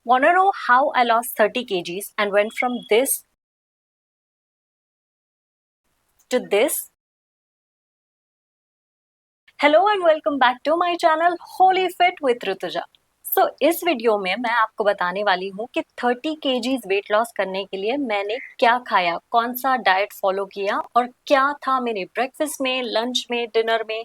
Want to know how I lost 30 kgs and went from this to this? Hello and welcome back to my channel Holy Fit with Rutuja. So इस video में मैं आपको बताने वाली हूँ कि 30 kgs weight loss करने के लिए मैंने क्या खाया, कौन सा डाइट फॉलो किया और क्या था मेरे ब्रेकफास्ट में, लंच में, डिनर में,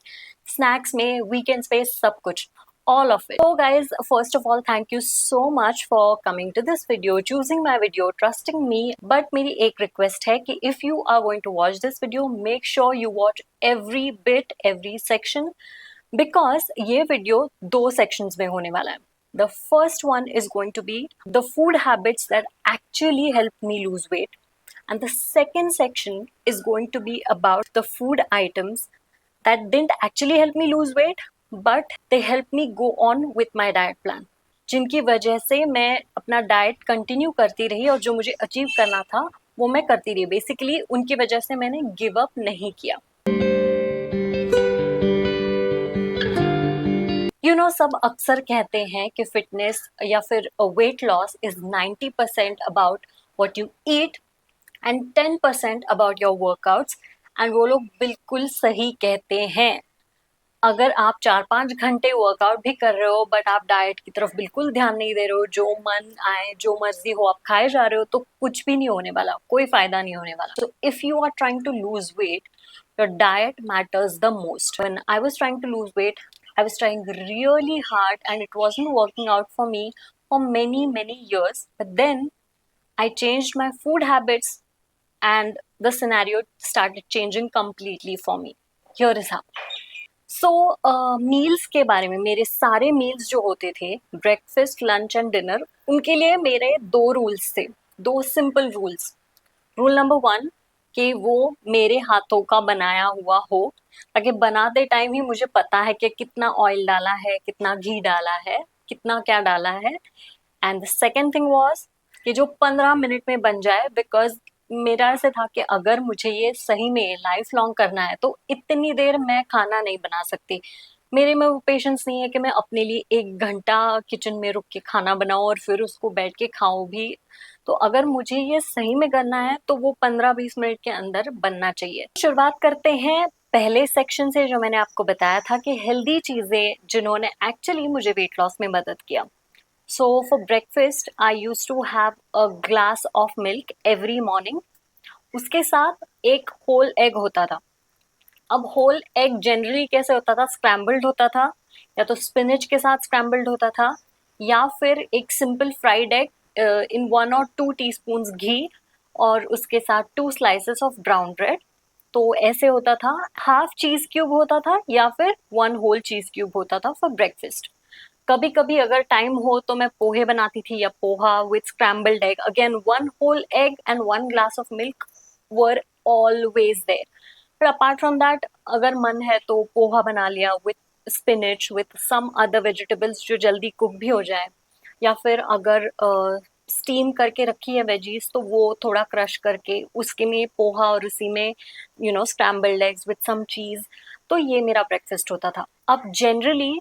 स्नैक्स में, वीकेंड्स पे, सब कुछ. All of it. So guys, first of all, thank you so much for coming to this video, choosing my video, trusting me. But मेरी एक request है कि if you are going to watch this video, make sure you watch every bit, every section, because ये video दो sections में होने वाला है. The first one is going to be the food habits that actually helped me lose weight, and the second section is going to be about the food items that didn't actually help me lose weight, but they helped me go on with my diet plan, जिनकी वजह से मैं अपना diet continue करती रही और जो मुझे अचीव करना था वो मैं करती रही. बेसिकली उनकी वजह से मैंने गिव अप नहीं किया. सब अक्सर कहते हैं कि फिटनेस या फिर weight loss is 90% about what you eat and 10% about your workouts. And वो लोग बिल्कुल सही कहते हैं. अगर आप 4-5 घंटे वर्कआउट भी कर रहे हो बट आप डाइट की तरफ बिल्कुल ध्यान नहीं दे रहे हो, जो मन आए जो मर्जी हो आप खाए जा रहे हो, तो कुछ भी नहीं होने वाला, कोई फायदा नहीं होने वाला. So if you are trying to lose weight, your diet matters the most. When I was trying to lose weight, I was trying really hard and it wasn't working out for me for many years. But then I changed my food habits and the scenario started changing completely for me. Here is how. So meals के बारे में, मेरे सारे meals जो होते थे, breakfast, lunch and dinner, उनके लिए मेरे दो रूल्स थे, दो सिंपल रूल्स. रूल नंबर 1 कि वो मेरे हाथों का बनाया हुआ हो, ताकि बनाते टाइम ही मुझे पता है कि कितना ऑयल डाला है, कितना घी डाला है, कितना क्या डाला है. And the second thing was कि जो 15 मिनट में बन जाए, बिकॉज मेरा ऐसे था कि अगर मुझे ये सही में लाइफ लॉन्ग करना है तो इतनी देर मैं खाना नहीं बना सकती. मेरे में वो पेशेंस नहीं है कि मैं अपने लिए 1 घंटा किचन में रुक के खाना बनाऊं और फिर उसको बैठ के खाऊं भी. तो अगर मुझे ये सही में करना है तो वो 15-20 मिनट के अंदर बनना चाहिए. शुरुआत करते हैं पहले सेक्शन से, जो मैंने आपको बताया था कि हेल्दी चीज़ें जिन्होंने एक्चुअली मुझे वेट लॉस में मदद किया. So for breakfast, I used to have a glass of milk every morning. उसके साथ एक होल एग होता था. अब होल एग जनरली कैसे होता था, स्क्रैम्बल्ड होता था, या तो स्पिनच के साथ स्क्रैम्बल्ड होता था, या फिर एक simple fried egg in 1 or 2 teaspoons ghee, और उसके साथ 2 स्लाइसेस ऑफ ब्राउन ब्रेड. तो ऐसे होता था. हाफ चीज क्यूब होता था या फिर 1 होल चीज क्यूब होता था फॉर ब्रेकफास्ट. कभी कभी अगर टाइम हो तो मैं पोहे बनाती थी, या poha with scrambled egg. Again 1 whole egg and 1 glass of milk were always there. But apart from that, अगर मन है तो पोहा बना लिया with spinach, with some other vegetables जो जल्दी कुक भी हो जाए, या फिर अगर स्टीम करके रखी है वेजीज तो वो थोड़ा क्रश करके उसके में पोहा और उसी में स्क्रैम्बल्ड एग्स विथ सम चीज़. तो ये मेरा ब्रेकफास्ट होता था. अब जनरली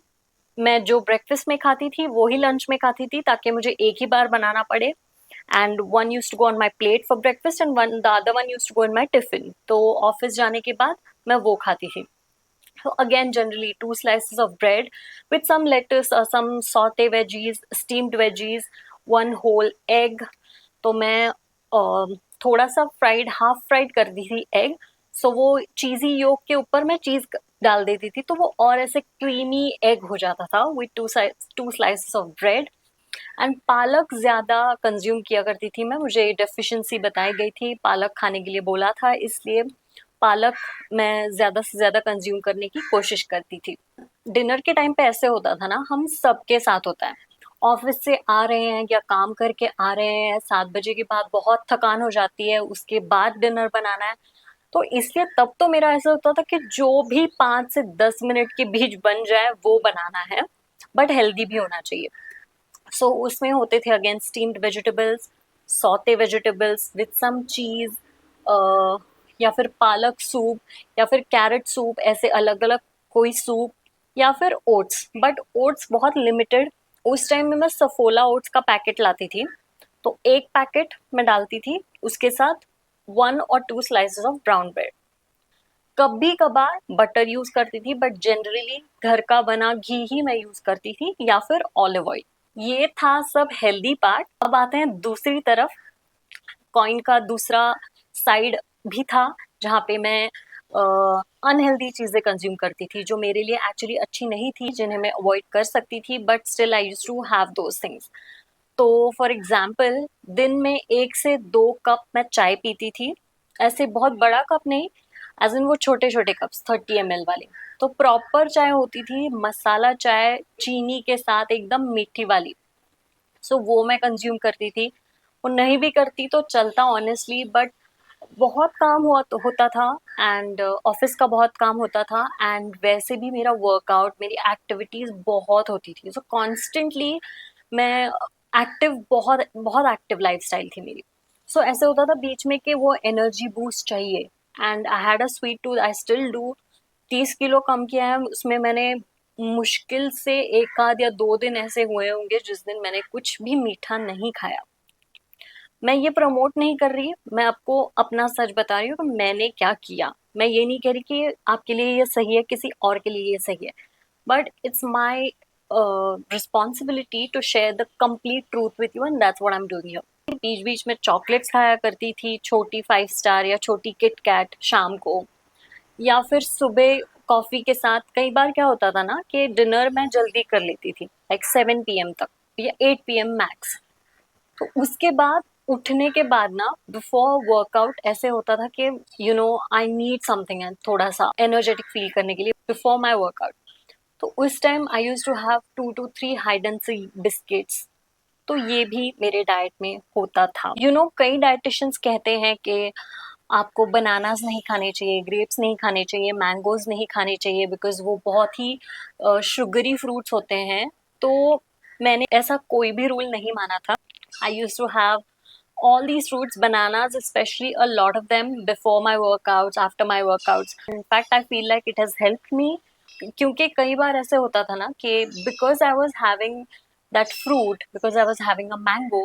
मैं जो ब्रेकफास्ट में खाती थी वो ही लंच में खाती थी, ताकि मुझे एक ही बार बनाना पड़े. And one used to go on my plate for breakfast and the other one used to go in my tiffin. तो ऑफिस जाने के बाद मैं वो खाती थी. So again, generally 2 slices of bread with some lettuce or some saute veggies, steamed veggies, 1 whole egg. तो मैं थोड़ा सा फ्राइड, हाफ फ्राइड कर दी थी एग. सो वो चीज़ी योक के ऊपर मैं चीज़ डाल देती थी, तो वो और ऐसे क्रीमी एग हो जाता था with 2 slices of bread. And पालक ज़्यादा कंज्यूम किया करती थी मैं. मुझे डेफिशिएंसी बताई गई थी, पालक खाने के लिए बोला था, इसलिए पालक मैं ज़्यादा से ज़्यादा कंज्यूम करने की कोशिश करती थी. डिनर के टाइम पे ऐसे होता था ना, हम सबके साथ होता है, ऑफिस से आ रहे हैं या काम करके आ रहे हैं, 7 बजे के बाद बहुत थकान हो जाती है, उसके बाद डिनर बनाना है. तो इसलिए तब तो मेरा ऐसा होता था कि जो भी 5 से 10 मिनट के बीच बन जाए वो बनाना है, बट हेल्दी भी होना चाहिए. सो उसमें होते थे again steamed vegetables, sauté vegetables with some cheese, या फिर पालक सूप, या फिर कैरेट सूप, ऐसे अलग अलग कोई सूप, या फिर ओट्स. बट ओट्स बहुत लिमिटेड उस टाइम में मैं सफोला ओट्स का पैकेट लाती थी, तो एक पैकेट मैं डालती थी, उसके साथ 1 और 2 स्लाइसेस ऑफ ब्राउन ब्रेड। कभी कभार बटर यूज करती थी, बट जनरली घर का बना घी ही मैं यूज करती थी, या फिर ऑलिव ऑयल। ये था सब हेल्दी पार्ट। अब आते हैं दूसरी तरफ, कॉइन का दूसरा साइड भी था, जहाँ पे मैं अनहेल्दी चीजें कंज्यूम करती थी, जो मेरे लिए एक्चुअली अच्छी नहीं थी, जिन्हें मैं अवॉइड कर सकती थी, but still I used to have those things. तो फॉर एग्जाम्पल, दिन में 1 से 2 कप मैं चाय पीती थी, ऐसे बहुत बड़ा कप नहीं, एज इन वो छोटे छोटे कप्स 30 ml वाले। तो प्रॉपर चाय होती थी, मसाला चाय चीनी के साथ, एकदम मीठी वाली। सो वो मैं कंज्यूम करती थी। वो नहीं भी करती तो चलता ऑनेस्टली, बट बहुत काम होता था, एंड ऑफिस का बहुत काम होता था, एंड वैसे भी मेरा वर्कआउट, मेरी एक्टिविटीज बहुत होती थी, सो कॉन्स्टेंटली मैं एक्टिव, बहुत बहुत एक्टिव लाइफस्टाइल थी मेरी। सो ऐसे होता था बीच में कि वो एनर्जी बूस्ट चाहिए, and I had a sweet tooth, I still do. 30 kilo कम किया है उसमें मैंने। मुश्किल से 1 आध या 2 दिन ऐसे हुए होंगे जिस दिन मैंने कुछ भी मीठा नहीं खाया। मैं ये प्रमोट नहीं कर रही, मैं आपको अपना सच बता रही हूँ कि मैंने क्या किया। मैं ये नहीं कह रही कि आपके लिए ये सही है, किसी और के लिए ये सही है, but it's my responsibility to share the complete truth with you, and that's what I am doing here. बीच बीच में चॉकलेट्स खाया करती थी, छोटी 5 स्टार या छोटी किट कैट शाम को, या फिर सुबह कॉफी के साथ। कई बार क्या होता था ना कि डिनर मैं जल्दी कर लेती थी, लाइक 7 PM तक या 8 PM मैक्स। तो उसके बाद उठने के बाद ना, बिफोर वर्कआउट ऐसे होता था कि आई नीड समथिंग, एंड थोड़ा सा एनर्जेटिक फील करने के लिए बिफोर माई वर्कआउट। तो उस time I use to have 2 to 3 Hide and Seek biscuits. तो ये भी मेरे डाइट में होता था। कई डाइटिशियंस कहते हैं कि आपको बनानास नहीं खाने चाहिए, ग्रेप्स नहीं खाने चाहिए, मैंगोज नहीं खाने चाहिए, बिकॉज वो बहुत ही शुगरी फ्रूट्स होते हैं। तो मैंने ऐसा कोई भी रूल नहीं माना था। I use to have all these fruits, bananas especially, a lot of them before my workouts, after my workouts. In fact, I feel like it has helped me, क्योंकि कई बार ऐसे होता था ना कि because I was having that fruit, because I was having a mango,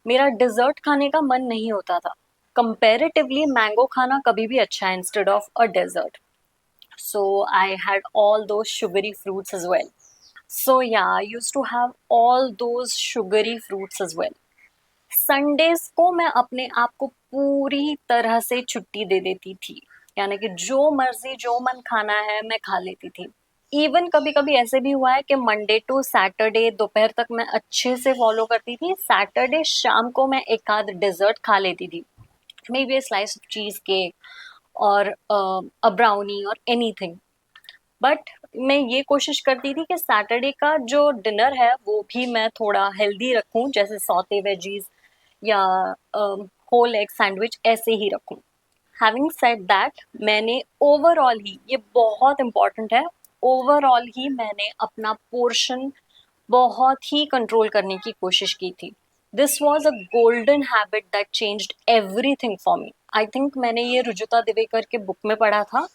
मेरा dessert खाने का मन नहीं होता था। कंपेरेटिवली मैंगो खाना कभी भी अच्छा है instead of a dessert. So I had all those sugary fruits as well. So yeah, I used to have all those sugary fruits as well. Sundays को मैं अपने आप को पूरी तरह से छुट्टी दे देती थी, यानी कि जो मर्जी जो मन खाना है मैं खा लेती थी। इवन कभी कभी ऐसे भी हुआ है कि मंडे टू सैटरडे दोपहर तक मैं अच्छे से फॉलो करती थी, सैटरडे शाम को मैं एक आध डेजर्ट खा लेती थी, may be slice of cheese cake और अ ब्राउनी और एनीथिंग। बट मैं ये कोशिश करती थी कि सैटरडे का जो डिनर है वो भी मैं थोड़ा हेल्दी रखूं, जैसे सौते वेजीज या होल एग सैंडविच ऐसे ही रखूं। हैविंग सेड दैट, मैंने ओवरऑल ही, ये बहुत इंपॉर्टेंट है, ओवरऑल ही मैंने अपना पोर्शन बहुत ही कंट्रोल करने की कोशिश की थी। This was a golden habit that changed everything for me. I think मैंने ये रुजुता दिवेकर के बुक में पढ़ा था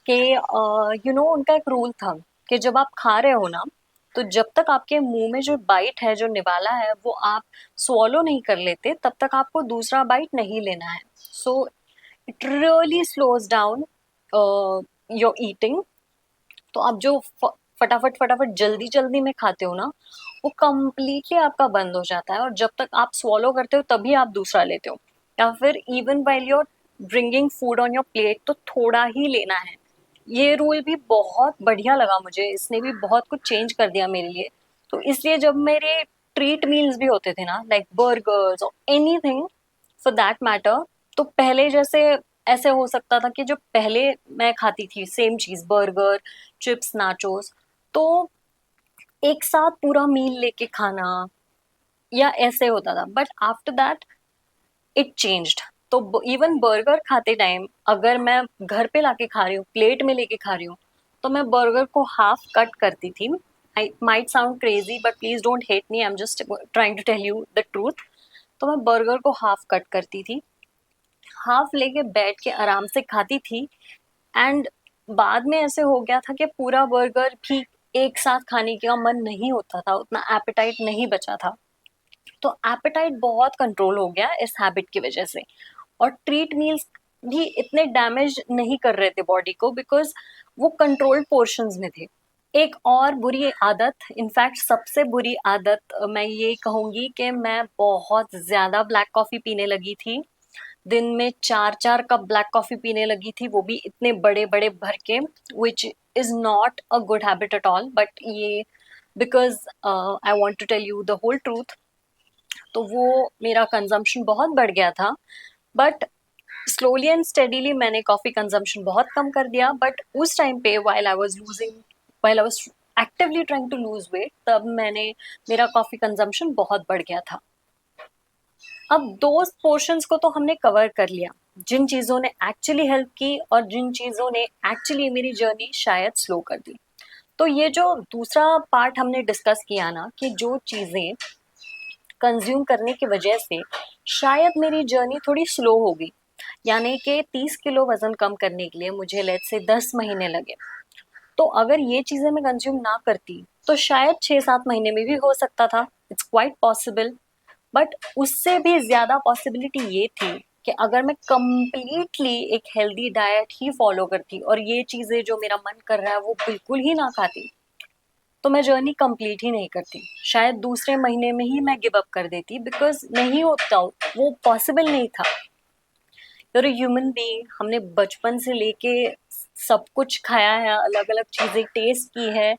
कि उनका एक रूल था कि जब आप खा रहे हो ना, तो जब तक आपके मुंह में जो बाइट है, जो निवाला है, वो आप स्वॉलो नहीं कर लेते, तब तक आपको दूसरा बाइट नहीं लेना है। So it really slows down your eating. तो आप जो फटाफट फटाफट जल्दी जल्दी में खाते हो ना, वो कम्प्लीटली आपका बंद हो जाता है, और जब तक आप स्वॉलो करते हो तभी आप दूसरा लेते हो, या फिर even while you're bringing food on your plate तो थोड़ा ही लेना है। ये रूल भी बहुत बढ़िया लगा मुझे, इसने भी बहुत कुछ चेंज कर दिया मेरे लिए। तो इसलिए जब मेरे ट्रीट मील्स भी होते थे ना, लाइक बर्गर्स और एनीथिंग फॉर दैट मैटर, तो पहले जैसे ऐसे हो सकता था कि जो पहले मैं खाती थी सेम चीज, बर्गर, चिप्स, नाचोस, तो एक साथ पूरा मील लेके खाना या ऐसे होता था, but after that it changed. तो इवन बर्गर खाते टाइम अगर मैं घर पे लाके खा रही हूँ, प्लेट में लेके खा रही हूँ, तो मैं बर्गर को हाफ कट करती थी। I might sound crazy, but please don't hate me, I am just trying to tell you the truth. तो मैं बर्गर को हाफ कट करती थी, हाफ लेके बैठ के आराम से खाती थी, एंड बाद में ऐसे हो गया था कि पूरा बर्गर भी एक साथ खाने का मन नहीं होता था, उतना एपेटाइट नहीं बचा था। तो एपेटाइट बहुत कंट्रोल हो गया इस हैबिट की वजह से। और ट्रीट मील्स भी इतने डैमेज नहीं कर रहे थे बॉडी को, बिकॉज वो कंट्रोल्ड पोर्शंस में थे। एक और बुरी आदत, इनफैक्ट सबसे बुरी आदत, मैं ये कहूँगी कि मैं बहुत ज़्यादा ब्लैक कॉफ़ी पीने लगी थी। दिन में 4-4 कप ब्लैक कॉफ़ी पीने लगी थी, वो भी इतने बड़े-बड़े भर के, which is not a good habit at all. But ये because I want to tell you the whole truth, तो वो मेरा कंजम्पशन बहुत बढ़ गया था। बट स्लोली एंड स्टेडीली मैंने कॉफ़ी कंजम्पशन बहुत कम कर दिया। बट उस टाइम पे while I was actively trying to lose weight, तब मेरा कॉफ़ी कंजम्पशन बहुत बढ़ गया था। अब दो पोर्शंस को तो हमने कवर कर लिया, जिन चीज़ों ने एक्चुअली हेल्प की और जिन चीज़ों ने एक्चुअली मेरी जर्नी शायद स्लो कर दी। तो ये जो दूसरा पार्ट हमने डिस्कस किया ना, कि जो चीज़ें कंज्यूम करने की वजह से शायद मेरी जर्नी थोड़ी स्लो हो गई, यानी कि 30 किलो वज़न कम करने के लिए मुझे लेट्स से 10 महीने लगे। तो अगर ये चीज़ें मैं कंज्यूम ना करती, तो शायद 6-7 महीने में भी हो सकता था। It's quite possible. बट उससे भी ज़्यादा पॉसिबिलिटी ये थी कि अगर मैं कंप्लीटली एक हेल्दी डाइट ही फॉलो करती और ये चीज़ें जो मेरा मन कर रहा है वो बिल्कुल ही ना खाती, तो मैं जर्नी कंप्लीट ही नहीं करती। शायद दूसरे महीने में ही मैं गिव अप कर देती, बिकॉज नहीं होता, वो पॉसिबल नहीं था। यूर ह्यूमन बीइंग, हमने बचपन से लेके सब कुछ खाया है, अलग अलग चीज़ें टेस्ट की है,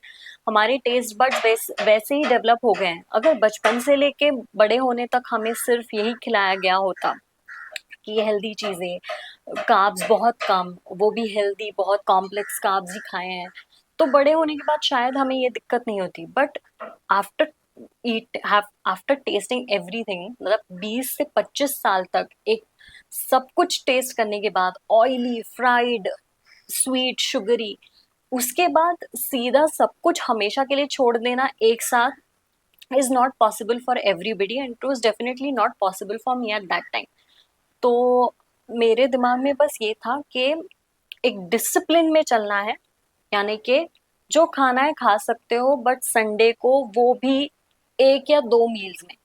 हमारे टेस्ट बड्स वैसे ही डेवलप हो गए हैं। अगर बचपन से लेके बड़े होने तक हमें सिर्फ यही खिलाया गया होता कि ये हेल्दी चीज़ें, कार्ब्स बहुत कम, वो भी हेल्दी, बहुत कॉम्प्लेक्स कार्ब्स ही खाए हैं, तो बड़े होने के बाद शायद हमें ये दिक्कत नहीं होती। But after after testing everything, मतलब 20 से 25 साल तक एक सब कुछ टेस्ट करने के बाद, ऑयली, फ्राइड, स्वीट, शुगरी, उसके बाद सीधा सब कुछ हमेशा के लिए छोड़ देना एक साथ is not possible for everybody, and it was definitely not possible for me at that time. तो मेरे दिमाग में बस ये था कि एक डिसिप्लिन में चलना है, यानी कि जो खाना है खा सकते हो, बट संडे को वो भी 1 या 2 मील्स में।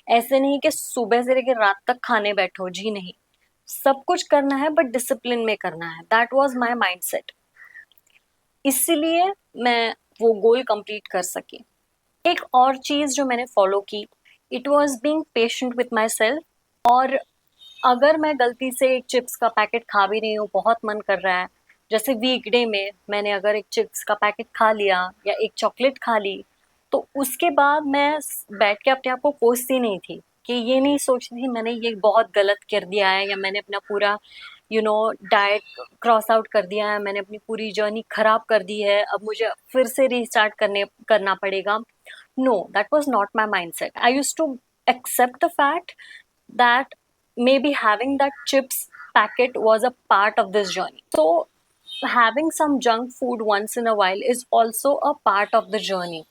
ऐसे नहीं कि सुबह से लेकर रात तक खाने बैठो, जी नहीं। सब कुछ करना है बट डिसिप्लिन में करना है। That was my mindset. इसीलिए मैं वो गोल कंप्लीट कर सकी। एक और चीज़ जो मैंने फॉलो की, it was being patient with my self. और अगर मैं गलती से एक चिप्स का पैकेट खा भी रही हूँ, बहुत मन कर रहा है, जैसे वीकडे में मैंने अगर एक चिप्स का पैकेट खा लिया या एक चॉकलेट खा ली, तो उसके बाद मैं बैठ के अपने आप को कोसती नहीं थी, कि ये नहीं सोचती थी मैंने ये बहुत गलत कर दिया है, या मैंने अपना पूरा डाइट क्रॉस आउट कर दिया है, मैंने अपनी पूरी जर्नी खराब कर दी है, अब मुझे फिर से रीस्टार्ट करना पड़ेगा। No, that was not my mind set. I use to accept the fact that maybe having that chips packet was a part of this journey. So having some junk food once in a while is also a part of the journey.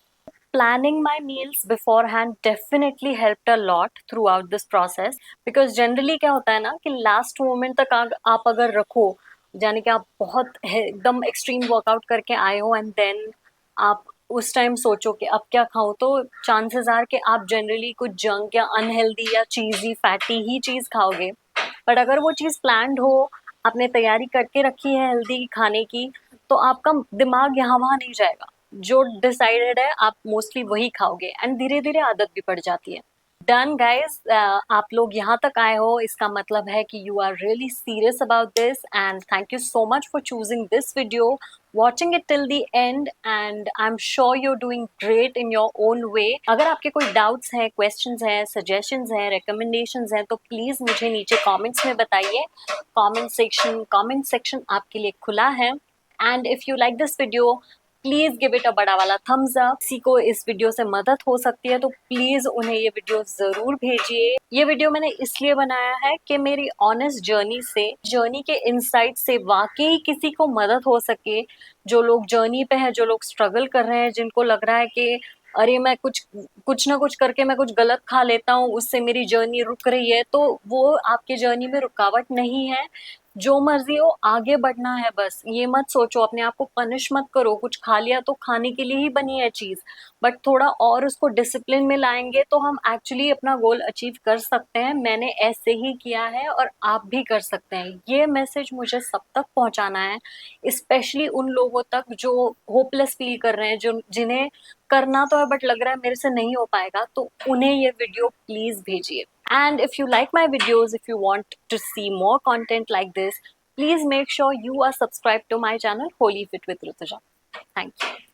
Planning my meals beforehand definitely helped a lot throughout this process, because generally क्या होता है ना कि last moment तक आप अगर रखो, यानी कि आप बहुत एकदम एक्सट्रीम वर्कआउट करके आए हो एंड देन आप उस टाइम सोचो कि अब क्या खाऊं, तो चांसेस आर कि आप जनरली कुछ जंक या अनहेल्दी या चीज़ी फैटी ही चीज़ खाओगे। बट अगर वो चीज़ प्लान्ड हो, आपने तैयारी करके रखी है हेल्दी खाने की, तो आपका दिमाग यहाँ वहाँ नहीं जाएगा। जो डिसाइडेड है आप मोस्टली वही खाओगे, एंड धीरे धीरे आदत भी पड़ जाती है। डन गाइज, आप लोग यहाँ तक आए हो, इसका मतलब है कि you are really serious about this, and thank you so much for choosing this video, watching it till the end, and I am sure you are doing great in your own way. अगर आपके कोई doubts हैं, questions हैं, suggestions हैं, recommendations हैं, तो please मुझे नीचे कमेंट्स में बताइए। कमेंट सेक्शन आपके लिए खुला है। And if you like this video, please give it a बड़ा वाला थम्स अप। किसी को इस वीडियो से मदद हो सकती है तो प्लीज़ उन्हें ये वीडियो ज़रूर भेजिए। ये वीडियो मैंने इसलिए बनाया है कि मेरी ऑनेस्ट जर्नी के इनसाइट से वाकई किसी को मदद हो सके। जो लोग जर्नी पे हैं, जो लोग स्ट्रगल कर रहे हैं, जिनको लग रहा है कि अरे मैं कुछ ना कुछ करके मैं कुछ गलत खा लेता हूँ, उससे मेरी जर्नी रुक रही है, तो वो आपके जर्नी में रुकावट नहीं है। जो मर्जी हो, आगे बढ़ना है बस। ये मत सोचो, अपने आप को पनिश मत करो। कुछ खा लिया तो खाने के लिए ही बनी है चीज, बट थोड़ा और उसको डिसिप्लिन में लाएंगे तो हम एक्चुअली अपना गोल अचीव कर सकते हैं। मैंने ऐसे ही किया है और आप भी कर सकते हैं। ये मैसेज मुझे सब तक पहुंचाना है, स्पेशली उन लोगों तक जो होपलेस फील कर रहे हैं, जो जिन्हें करना तो है बट लग रहा है मेरे से नहीं हो पाएगा, तो उन्हें ये वीडियो प्लीज भेजिए। And if you like my videos, if you want to see more content like this, please make sure you are subscribed to my channel, Holy Fit with Rutuja. Thank you.